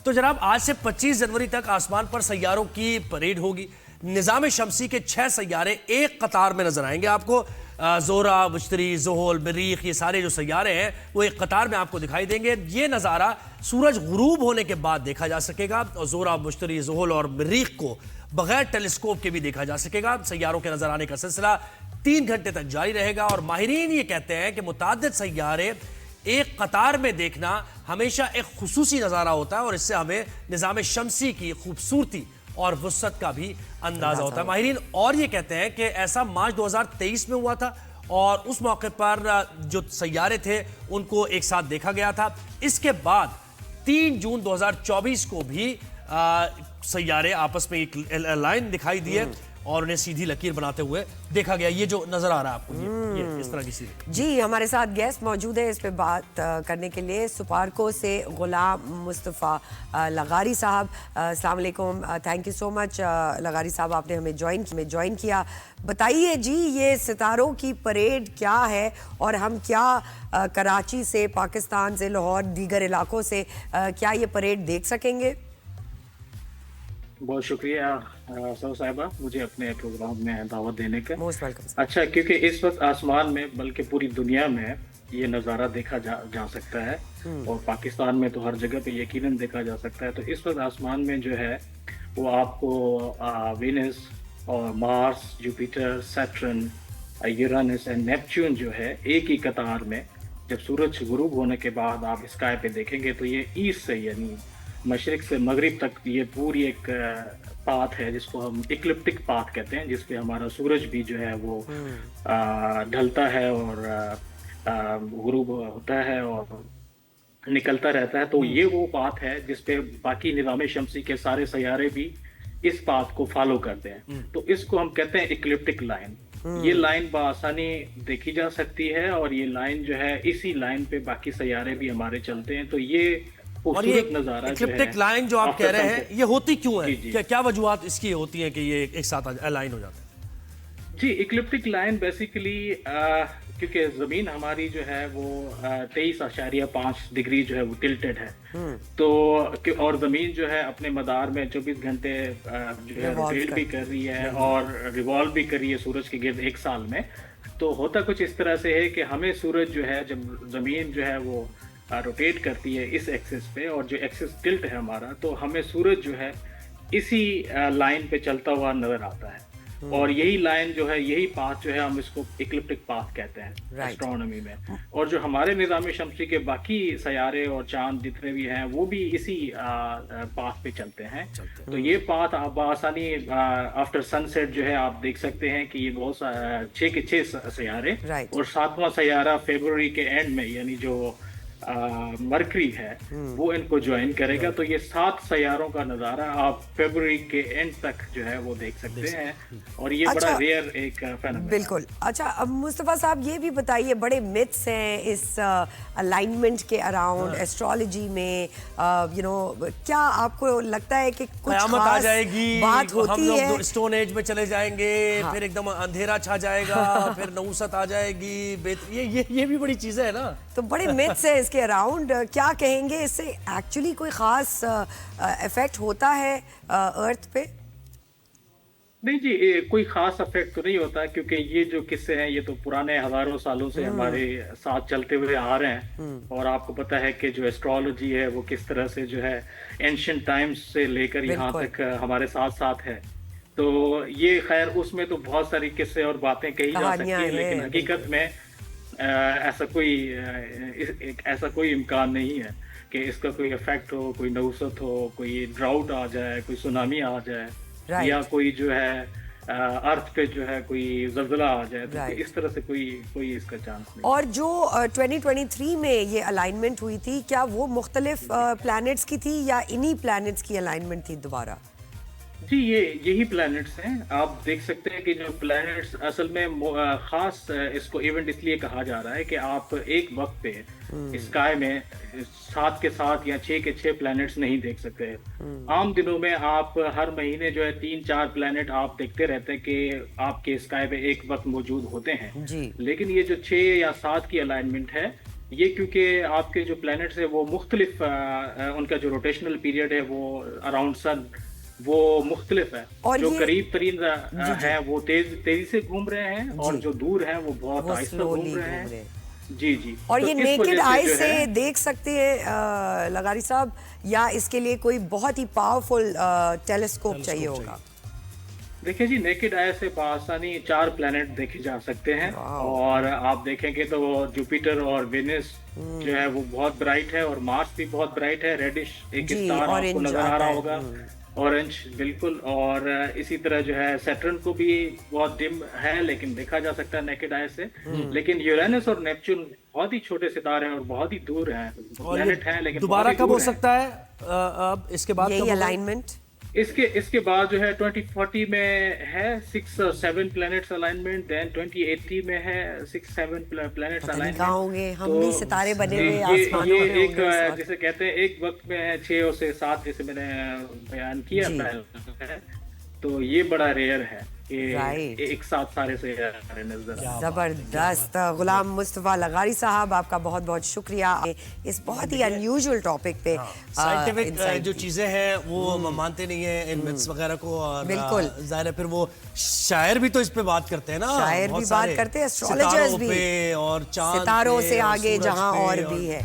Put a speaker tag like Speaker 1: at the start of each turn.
Speaker 1: तो जनाब आज से 25 जनवरी तक आसमान पर सैयारों की परेड होगी। निज़ाम शमसी के 6 सैयारे एक कतार में नजर आएंगे आपको। जोरा, मुश्तरी, जोहल, मरीख, ये सारे जो सैयारे हैं वो एक कतार में आपको दिखाई देंगे। ये नज़ारा सूरज गुरूब होने के बाद देखा जा सकेगा और जोरा, मुश्तरी, जोहल और मरीख को बगैर टेलीस्कोप के भी देखा जा सकेगा। सैयारों के नजर आने का सिलसिला 3 घंटे तक जारी रहेगा और माहिरीन ये कहते हैं कि मुताद्दिद सैयारे एक कतार में देखना हमेशा एक खुसूसी नज़ारा होता है और इससे हमें निज़ाम शमसी की खूबसूरती और वुसअत का भी अंदाजा होता है। माहिरीन और ये कहते हैं कि ऐसा मार्च 2023 में हुआ था और उस मौके पर जो सैयारे थे उनको एक साथ देखा गया था। इसके बाद 3 जून 2024 को भी सैयारे आपस में एक लाइन दिखाई दी है और उन्हें सीधी लकीर बनाते हुए देखा गया। ये जो नजर आ रहा है आपको ये इस तरह की सीधी।
Speaker 2: जी, हमारे साथ गेस्ट मौजूद है इस पे बात करने के लिए। सुपारको से गुलाम मुस्तफ़ा लगारी साहब, अस्सलाम वालेकुम, थैंक यू सो मच लगारी साहब, आपने हमें ज्वाइन किया। बताइए जी, ये सितारों की परेड क्या है और हम क्या कराची से, पाकिस्तान से, लाहौर, दीगर इलाकों से क्या ये परेड देख सकेंगे?
Speaker 3: बहुत शुक्रिया सौ साहिबा मुझे अपने प्रोग्राम में दावत देने का।
Speaker 2: Most welcome.
Speaker 3: अच्छा, क्योंकि इस वक्त आसमान में बल्कि पूरी दुनिया में ये नज़ारा देखा जा सकता है और पाकिस्तान में तो हर जगह पे यकीनन देखा जा सकता है। तो इस वक्त आसमान में जो है वो आपको वीनस और Mars, Jupiter, Saturn, Uranus and Neptune जो है एक ही कतार में जब सूरज गुरूब होने के बाद आप स्काई पे देखेंगे तो ये ईस्ट से यानी मशरिक से मगरिब तक ये पूरी एक पाथ है जिसको हम इक्लिप्टिक पाथ कहते हैं, जिसपे हमारा सूरज भी जो है वो ढलता है और गुरूब होता है और निकलता रहता है। तो ये वो पाथ है जिसपे बाकी निज़ाम शमसी के सारे सैयारे भी इस पाथ को फॉलो करते हैं। तो इसको हम कहते हैं इक्लिप्टिक लाइन। ये लाइन बआसानी देखी जा सकती है और ये लाइन जो है इसी लाइन पे बाकी सैयारे भी हमारे चलते हैं। तो ये
Speaker 1: और ये इक्लिप्टिक लाइन जो आप कह रहे हैं ये होती क्यों है? क्या वजूहात इसकी होती हैं कि ये एक साथ अलाइन हो जाते हैं?
Speaker 3: जी, इक्लिप्टिक लाइन बेसिकली क्योंकि जमीन हमारी जो है वो 23.5 डिग्री जो है वो टिल्टेड है। तो और जमीन जो है अपने मदार में 24 घंटे जो है रोटेट भी कर रही है और रिवॉल्व भी कर रही है सूरज के गिर्द एक साल में। तो होता कुछ इस तरह से है कि हमें सूरज जो है जब जमीन जो है वो रोटेट करती है इस एक्सिस पे और जो एक्सिस टिल्ट है हमारा, तो हमें सूरज जो है इसी लाइन पे चलता हुआ नजर आता है। और यही लाइन जो है, यही पाथ जो है, हम इसको इक्लिप्टिक पाथ कहते हैं एस्ट्रोनॉमी में। और जो हमारे निज़ाम शमसी के बाकी सैयारे और चांद जितने भी हैं वो भी इसी पाथ पे चलते हैं। तो ये पाथ आप आसानी आफ्टर सनसेट जो है आप देख सकते हैं कि ये बहुत 6 के 6 सैयारे और 7वां सैयारा फरवरी के एंड में यानी जो मरकरी है वो इनको ज्वाइन करेगा। तो ये 7 सैयारों का नज़ारा आप फरवरी के एंड तक जो है वो देख सकते हैं और ये बड़ा रेयर एक फेनोमेनन।
Speaker 2: बिल्कुल। अच्छा, अब मुस्तफ़ा साहब ये भी बताइए, बड़े मिथ्स हैं इस अलाइनमेंट के अराउंड एस्ट्रोलॉजी में। क्या आपको लगता है कि कुछ
Speaker 1: क़यामत आ जाएगी,
Speaker 2: बात होती
Speaker 1: हम
Speaker 2: है?
Speaker 1: लोग स्टोन एज में चले जाएंगे, फिर एकदम अंधेरा छा जाएगा, फिर नऊसत आ जाएगी, ये भी बड़ी चीजें है ना।
Speaker 2: तो बड़े मिथ्स है इसके अराउंड, क्या कहेंगे? इससे एक्चुअली कोई खास इफेक्ट होता है अर्थ पे?
Speaker 3: नहीं जी, कोई खास इफेक्ट तो नहीं होता क्योंकि ये जो किस्से हैं ये तो पुराने हजारों सालों से हमारे साथ चलते हुए आ रहे हैं। और आपको पता है कि जो एस्ट्रोलॉजी है वो किस तरह से जो है एंशिएंट टाइम्स से लेकर यहाँ तक हमारे साथ साथ है। तो ये खैर उसमें तो बहुत सारी किस्से और बातें कही जा सकती है, लेकिन हकीकत में ऐसा कोई इम्कान नहीं है कि इसका कोई इफेक्ट हो, कोई नौसत हो, कोई ड्राउट आ जाए, कोई सुनामी आ जाए या कोई जो है अर्थ पे जो है कोई ज़लज़ला आ जाए। तो इस तरह से कोई इसका चांस नहीं।
Speaker 2: और जो 2023 में ये अलाइनमेंट हुई थी, क्या वो मुख्तलिफ प्लैनेट्स की थी या इन्हीं प्लैनेट्स की अलाइनमेंट थी दोबारा?
Speaker 3: जी, यही प्लैनेट्स हैं। आप देख सकते हैं कि जो प्लैनेट्स असल में खास इसको इवेंट इसलिए कहा जा रहा है कि आप एक वक्त पे स्काई में 7 के 7 या 6 के 6 प्लैनेट्स नहीं देख सकते। आम दिनों में आप हर महीने जो है 3-4 प्लैनेट आप देखते रहते हैं कि आपके स्काई पे एक वक्त मौजूद होते हैं। लेकिन ये जो 6 या 7 की अलाइनमेंट है ये क्योंकि आपके जो प्लैनेट्स है वो मुख्तलिफ उनका जो रोटेशनल पीरियड है वो अराउंड सन वो मुख्तलिफ है।
Speaker 2: और
Speaker 3: जो
Speaker 2: ये-
Speaker 3: करीब तरीन है वो तेजी से घूम रहे हैं, और जो दूर है वो बहुत
Speaker 2: वो
Speaker 3: आहिस्ता
Speaker 2: slowly
Speaker 3: घूम रहे
Speaker 2: घूम रहे
Speaker 3: हैं। जी जी।
Speaker 2: और
Speaker 3: तो
Speaker 2: ये
Speaker 3: इस
Speaker 2: नेकेड
Speaker 3: वजह
Speaker 2: आई
Speaker 3: जो
Speaker 2: से
Speaker 3: है,
Speaker 2: देख सकते हैं लगारी साहब, या इसके लिए कोई बहुत ही पावरफुल टेलीस्कोप चाहिए होगा?
Speaker 3: देखिए जी, नेकेड आई से बआसानी 4 प्लैनेट देखे जा सकते हैं, और आप देखेंगे तो जुपिटर और वेनस जो है वो बहुत ब्राइट है, और मार्स भी बहुत ब्राइट है, रेडिश एक
Speaker 2: जी,
Speaker 3: स्टार आपको
Speaker 2: orange
Speaker 3: नजर आ
Speaker 2: आता
Speaker 3: रहा
Speaker 2: है।
Speaker 3: होगा, ऑरेंज बिल्कुल। और इसी तरह जो है सैटर्न को भी बहुत डिम है लेकिन देखा जा सकता है नेकेड आई से। लेकिन यूरेनस और नेपच्यून बहुत ही छोटे सितारे हैं और बहुत ही दूर हैं,
Speaker 1: और ये
Speaker 3: प्लैनेट हैं लेकिन
Speaker 1: दोबारा
Speaker 3: बहुत ही
Speaker 1: कब
Speaker 3: दूर
Speaker 1: हो
Speaker 3: हैं।
Speaker 1: सकता है अब इसके बाद
Speaker 2: यही
Speaker 1: कब होगा?
Speaker 2: अलाइनमेंट
Speaker 3: इसके बाद जो है 2040 में है 6 और 7 प्लैनेट्स अलाइनमेंट, देन 2080 में है 6-7 प्लैनेट्स
Speaker 2: पता नहीं
Speaker 3: अलाइनमेंट।
Speaker 2: कहाँ होंगे, हम भी सितारे बने हुए
Speaker 3: ये
Speaker 2: आसमानों में
Speaker 3: एक
Speaker 2: होंगे इस वक्त।
Speaker 3: जिसे कहते हैं एक वक्त में है 6 से 7, जैसे मैंने बयान किया
Speaker 2: जी।
Speaker 3: पहले, तो ये बड़ा रेयर है कि
Speaker 2: Right.
Speaker 3: एक साथ सारे से नजर
Speaker 2: जबरदस्त। गुलाम मुस्तफा लगारी साहब, आपका बहुत बहुत शुक्रिया इस बहुत ही अनयूजुअल टॉपिक पे
Speaker 1: साइंटिफिक
Speaker 2: insight
Speaker 1: जो
Speaker 2: दी।
Speaker 1: चीजें हैं वो हम मानते नहीं है इन मिथ्स वगैरह को, और
Speaker 2: बिल्कुल।
Speaker 1: जाहिर है फिर वो शायर भी तो इस पे बात करते हैं ना,
Speaker 2: शायर
Speaker 1: बहुत
Speaker 2: भी बात
Speaker 1: सारे
Speaker 2: करते हैं, एस्ट्रोलॉजर्स
Speaker 1: सितारों
Speaker 2: भी,
Speaker 1: पे और चांद
Speaker 2: सितारों
Speaker 1: पे
Speaker 2: से
Speaker 1: और
Speaker 2: आगे
Speaker 1: सूरज
Speaker 2: जहां
Speaker 1: पे
Speaker 2: और भी है।